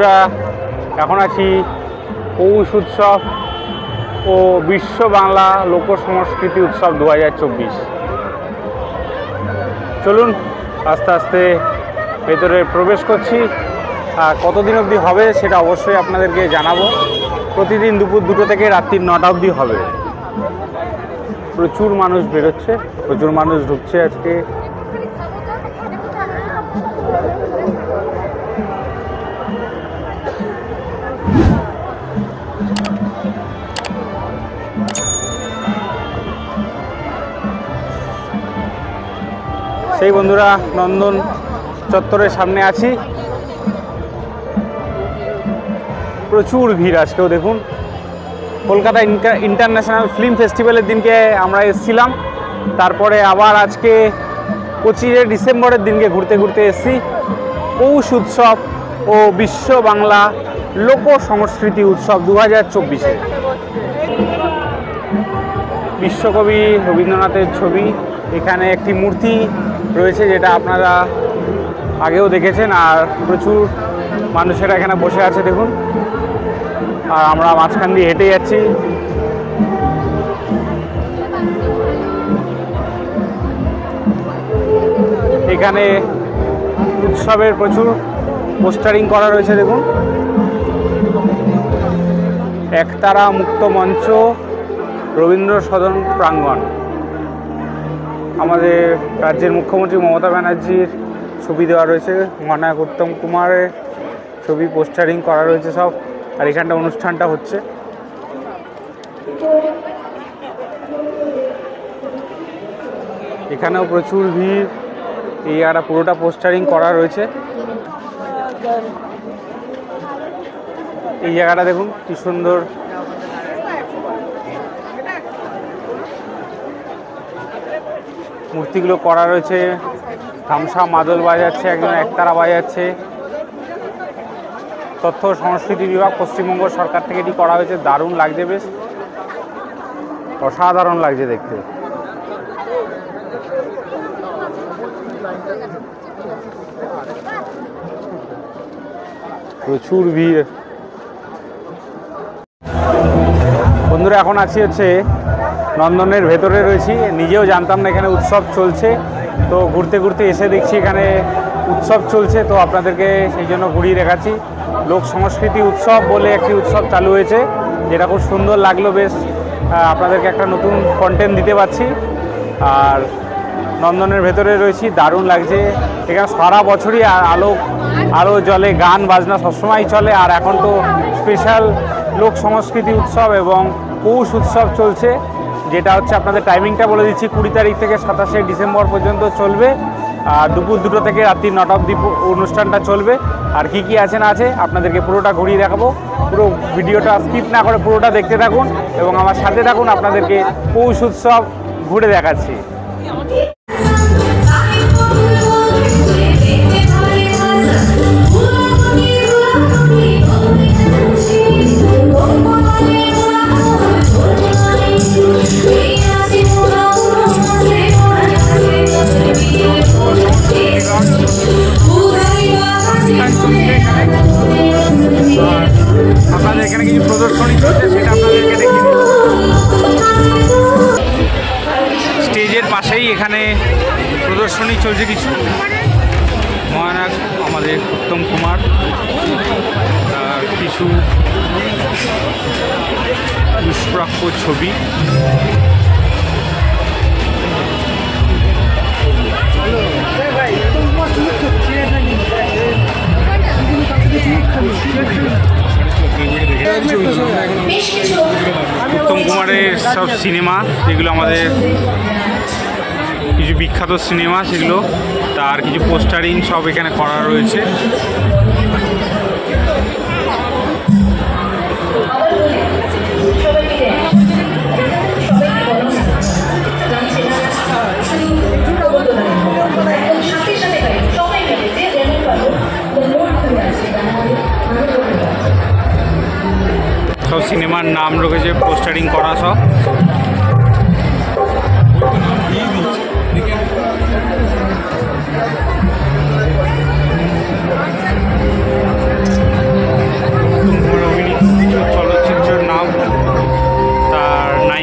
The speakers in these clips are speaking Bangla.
বন্ধুরা, এখন আছি পৌষ উৎসব ও বিশ্ব বাংলা লোক সংস্কৃতি উৎসব 2024। চলুন আস্তে আস্তে ভেতরে প্রবেশ করছি। কতদিন অবধি হবে সেটা অবশ্যই আপনাদেরকে জানাবো। প্রতিদিন দুপুর 2টো থেকে রাত্রি 9টা অবধি হবে। প্রচুর মানুষ বেরোচ্ছে, প্রচুর মানুষ ঢুকছে আজকে। সেই বন্ধুরা, নন্দন চত্বরের সামনে আছি। প্রচুর ভিড় আজকেও দেখুন। কলকাতা ইন্টারন্যাশনাল ফিল্ম ফেস্টিভ্যালের দিনকে আমরা এসেছিলাম, তারপরে আবার আজকে 25শে ডিসেম্বরের দিনকে ঘুরতে ঘুরতে এসেছি পৌষ উৎসব ও বিশ্ব বাংলা লোক সংস্কৃতি উৎসব 2024-এ। বিশ্বকবি রবীন্দ্রনাথের ছবি, এখানে একটি মূর্তি রয়েছে যেটা আপনারা আগেও দেখেছেন, আর প্রচুর মানুষেরা এখানে বসে আছে দেখুন। আর আমরা মাঝখান দিয়ে হেঁটে যাচ্ছি। এখানে উৎসবের প্রচুর পোস্টারিং করা রয়েছে দেখুন। একতারা মুক্ত মঞ্চ, রবীন্দ্র সদন প্রাঙ্গণ। আমাদের রাজ্যের মুখ্যমন্ত্রী মমতা ব্যানার্জির ছবি দেওয়া রয়েছে, মহানায়ক উত্তম কুমারের ছবি পোস্টারিং করা রয়েছে সব। আর এখানটা অনুষ্ঠানটা হচ্ছে। এখানেও প্রচুর ভিড়। এই জায়গাটা পুরোটা পোস্টারিং করা রয়েছে। এই জায়গাটা দেখুন কি সুন্দর। মূর্তিগুলো করা রয়েছে। ধামসা মাদল বাজাচ্ছে, একজন একতারা বাজাচ্ছে। তথ্য সংস্কৃতি বিভাগ পশ্চিমবঙ্গ সরকার থেকে এটি করা হয়েছে। দারুণ লাগছে, বেশ অসাধারণ লাগছে দেখতে। প্রচুর ভিড়। বন্ধুরা, এখন আছি হচ্ছে নন্দনের ভেতরে রয়েছি। নিজেও জানতাম না এখানে উৎসব চলছে, তো ঘুরতে ঘুরতে এসে দেখছি এখানে উৎসব চলছে, তো আপনাদেরকে সেই জন্য ঘুরিয়ে দেখাচ্ছি। লোক সংস্কৃতি উৎসব বলে একটি উৎসব চালু হয়েছে, যেটা খুব সুন্দর লাগলো। বেশ আপনাদেরকে একটা নতুন কন্টেন্ট দিতে পারছি। আর নন্দনের ভেতরে রয়েছি, দারুণ লাগছে। এখানে সারা বছরই আলো জ্বলে, গান বাজনা সবসময় চলে। আর এখন তো স্পেশাল লোক সংস্কৃতি উৎসব এবং পৌষ উৎসব চলছে, যেটা হচ্ছে আপনাদের টাইমিংটা বলে দিচ্ছি। 20 তারিখ থেকে 27শে ডিসেম্বর পর্যন্ত চলবে। আর দুপুর 2টো থেকে রাত্রি 9টা অবধি অনুষ্ঠানটা চলবে। আর কি কি আছে না আছে আপনাদেরকে পুরোটা ঘুরিয়ে দেখাবো। পুরো ভিডিওটা স্কিপ না করে পুরোটা দেখতে থাকুন এবং আমার সাথে থাকুন। আপনাদেরকে পৌষ উৎসব ঘুরে দেখাচ্ছি। আপনাদের এখানে কিছু প্রদর্শনী চলছে, সেটা আপনাদেরকে দেখি। স্টেজের পাশেই এখানে প্রদর্শনী চলছে কিছু। মহানায়ক আমাদের উত্তম কুমার, কিছু দুষ্প্রাপ্য ছবি। উত্তম কুমারের সব সিনেমা, যেগুলো আমাদের কিছু বিখ্যাত সিনেমা, সেগুলো তার কিছু পোস্টারিং সব এখানে করা রয়েছে। সব সিনেমার নাম রেখেছে, পোস্টারিং করা সব।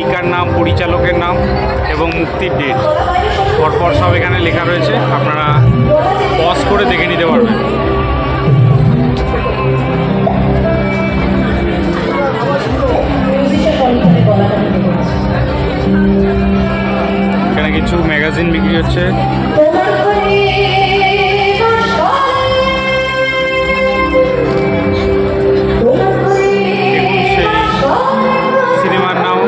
নায়িকার নাম, পরিচালকের নাম এবং মুক্তির ডেট পরপর সব এখানে লেখা রয়েছে। আপনারা পজ করে দেখে নিতে পারবেন। এখানে কিছু ম্যাগাজিন বিক্রি হচ্ছে। সিনেমার নাম,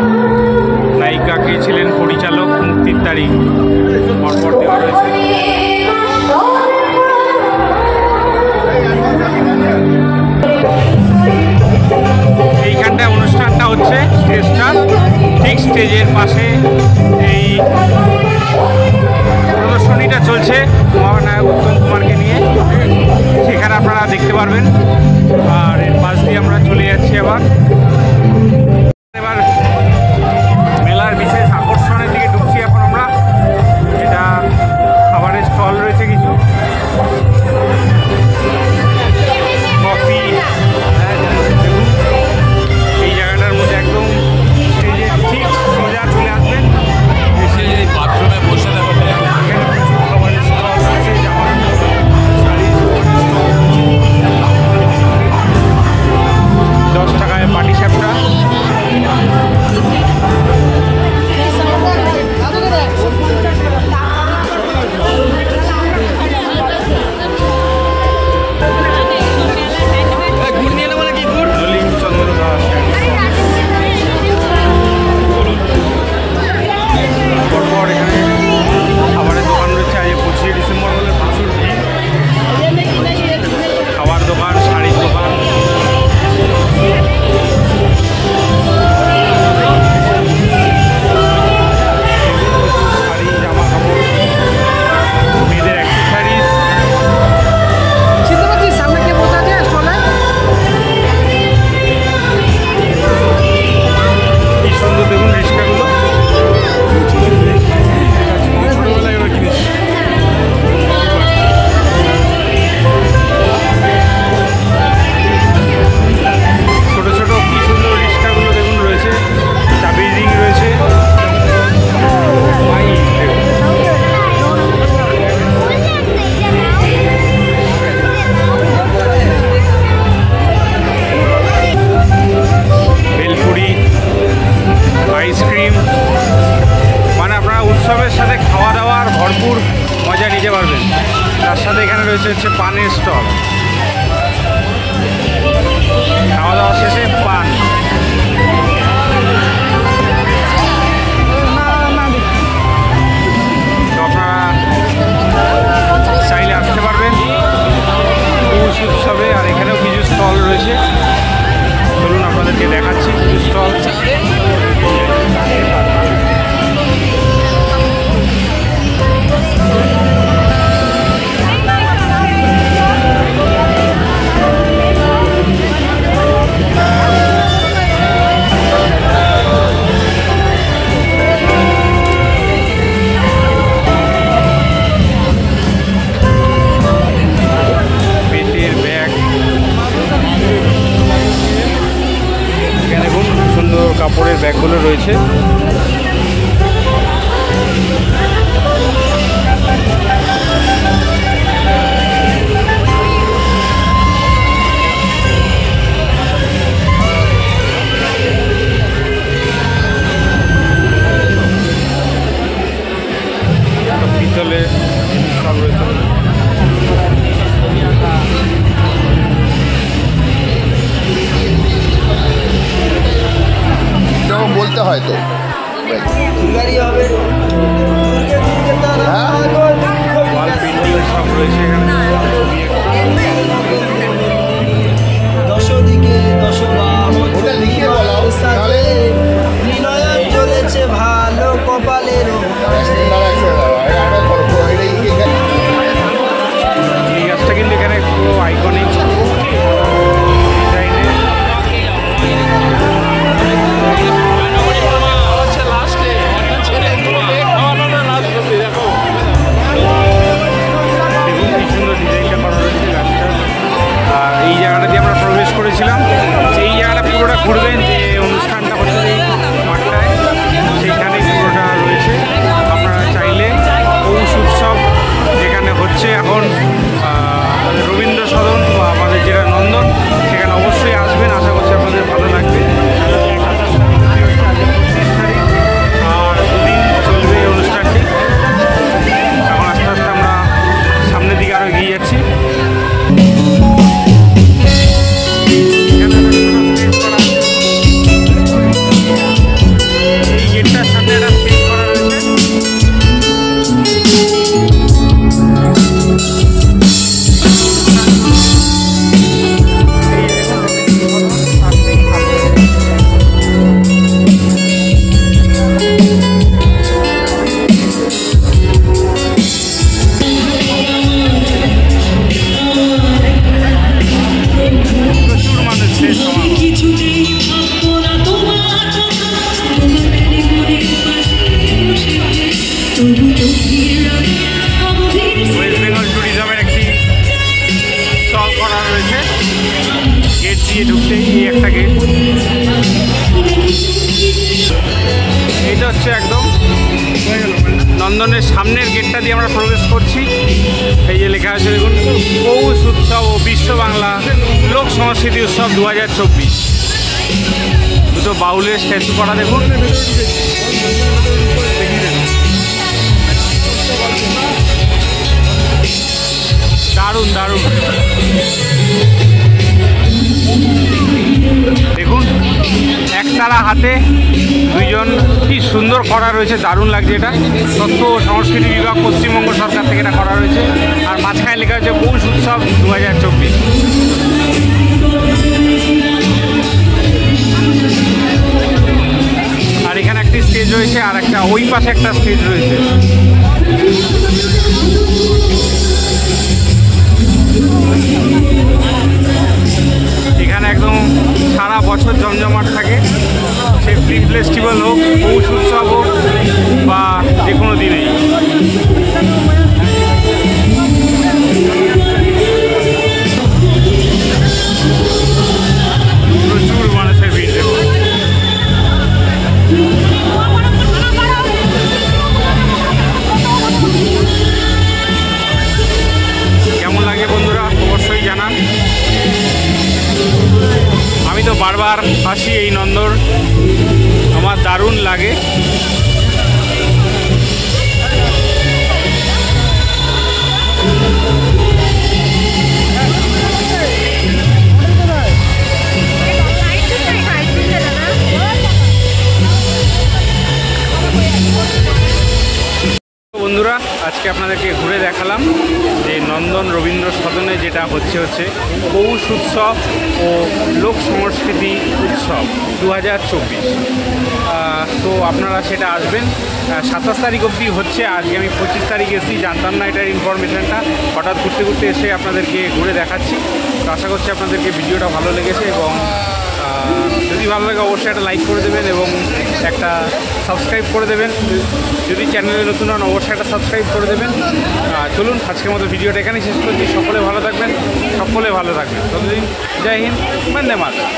নায়িকা কে ছিলেন, পরিচালক, মুক্তির তারিখ পরপর দেওয়া রয়েছে। এইখানটায় অনুষ্ঠানটা হচ্ছে, স্টেজটা ঠিক স্টেজের পাশে এই প্রদর্শনীটা চলছে মহানায়ক উত্তম কুমারকে নিয়ে, সেখানে আপনারা দেখতে পারবেন। আর এর পাশ দিয়ে আমরা চলে যাচ্ছি এবার মেলার বিশেষ আকর্ষণের দিকে ঢুকছি এখন আমরা। এটা খাবারের স্টল রয়েছে কিছু, কফি। এই জায়গাটার মধ্যে একদম স্টেজের ঠিক সোজা চলে আসবেন, এসে বাথরুমে বসে থাকবেন। এখানে কিছু খাবারের স্টল রয়েছে, যেমন 10 টাকায় পাটি সাপটা। পরপর এখানে খাবারের দোকান রয়েছে। আজ 25শে ডিসেম্বর বলে প্রচুর ভিড়। খাবার দোকান, শাড়ির দোকান, শাড়ি, জামা কাপড়, মেয়েদের অ্যাক্সেসরিজ। কি সুন্দর দেখুন রিক্সাগুলো, ছোটবেলায় এবার কিনেছি। ছোট ছোট কি সুন্দর রিক্সাগুলো দেখুন রয়েছে, চাবির রিং রয়েছে। বেলপুরি, আইসক্রিম, মানে আপনারা উৎসবের সাথে খাওয়া দাওয়ার ভরপুর মজা নিতে পারবেন। তার সাথে এখানে রয়েছে হচ্ছে পানের স্টল, খাওয়া দাওয়া শেষে পান। তো আপনারা চাইলে আসতে পারবেন পৌষ উৎসবে। আর এখানেও কিছু স্টল রয়েছে, চলুন আপনাদেরকে দেখাচ্ছি কিছু স্টল। পেটের ব্যাগ, এখানে খুব সুন্দর কাপড়ের ব্যাগগুলো রয়েছে। পিতলের সব রয়েছে। বলতে হয় তো ওয়াল পেন্টিং সব রয়েছে এখানে। দশদিকে দশবাহু ওটা লিখে বলো তাহলে চলেছে ভালো কপালের এই গাছটা কিন্তু এখানে পুরো আইকনিক ডিজাইনের। দেখুন কি সুন্দর ডিজাইনটা করা রয়েছে গাছটা। আর এই জায়গাটা দিয়ে আমরা প্রবেশ করেছিলাম, এই জায়গাটা পুরোটা ঘুরবেন যে অনুষ্ঠানটা হচ্ছে। এটা হচ্ছে একদম নন্দনের সামনের গেটটা দিয়ে আমরা প্রবেশ করছি। এই যে লেখা আছে দেখুন, পৌষ উৎসব ও বিশ্ব বাংলা লোক সংস্কৃতি উৎসব 2024। দুটো বাউলের স্ট্যাচু করা দেখুন। দারুণ দারুণ দেখুন, একতারা হাতে দুইজন, কি সুন্দর করা রয়েছে, দারুণ লাগছে। এটা তথ্য ও সংস্কৃতি বিভাগ পশ্চিমবঙ্গ সরকার থেকে এটা করা রয়েছে। আর মাঝখানে লেখা হচ্ছে পৌষ উৎসব 2024। আর এখানে একটি স্টেজ রয়েছে, আর একটা ওই পাশে একটা স্টেজ রয়েছে। এখানে একদম সারা বছর জমজমাট থাকে, সে ফিল্ম ফেস্টিভ্যাল হোক, পৌষ উৎসব হোক বা যে কোনো দিনেই। প্রচুর মানুষের ভিড় দেখুন। কেমন লাগে বন্ধুরা অবশ্যই জানান। আমি তো বারবার আসি এই নন্দর, আমার দারুণ লাগে। বন্ধুরা, আজকে আপনাদেরকে ঘুরে দেখালাম যে নন্দন রবীন্দ্র সদনে যেটা হচ্ছে পৌষ উৎসব ও লোক সংস্কৃতি উৎসব 2024। তো আপনারা সেটা আসবেন। 27 তারিখ অবধি হচ্ছে। আজকে আমি 25 তারিখ এসেছি, জানতাম না এটার ইনফরমেশানটা, হঠাৎ ঘুরতে ঘুরতে এসে আপনাদেরকে ঘুরে দেখাচ্ছি। তো আশা করছি আপনাদেরকে ভিডিওটা ভালো লেগেছে, এবং যদি ভালো লাগে অবশ্যই একটা লাইক করে দেবেন এবং একটা সাবস্ক্রাইব করে দেবেন। যদি চ্যানেলে নতুন হন অবশ্যই একটা সাবস্ক্রাইব করে দেবেন। চলুন আজকের মতো ভিডিওটা এখানেই শেষ করছি। সকলে ভালো থাকবেন, ততদিন জয় হিন্দ, বন্দে মাতরম।